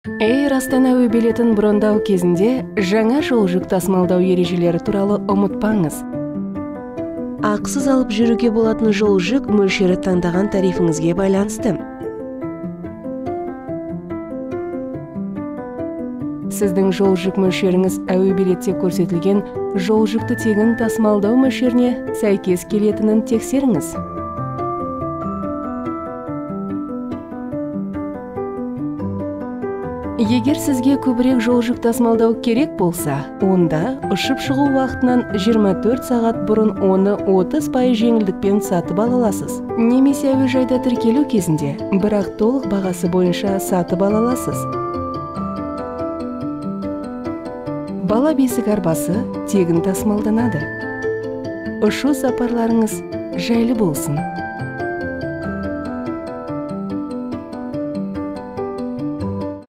Эйр Астана әуе билетін брондау кезінде жаңа жол жүк тасымалдау ережелері туралы ұмытпаңыз. Ақысыз алып жүруге болатын жол жүк мөлшері таңдаған тарифіңізге байланысты. Сіздің жол жүк мөлшеріңіз әуе билетте көрсетілген жол жүкті тегін тасымалдау мөлшеріне сәйкес келетінін тексеріңіз. Егер сізге көбірек жол жүк тасымалдау керек болса, онда ұшып шығу уақытынан 24 сағат бұрын оны 30% жеңілдікпен сатып ала аласыз. Немесе әуежайда тіркелу кезінде, бірақ толық бағасы бойынша сатып ала аласыз. Бала бесік арбасы тегін тасымалданады. Ұшу сапарларыңыз жайлы болсын.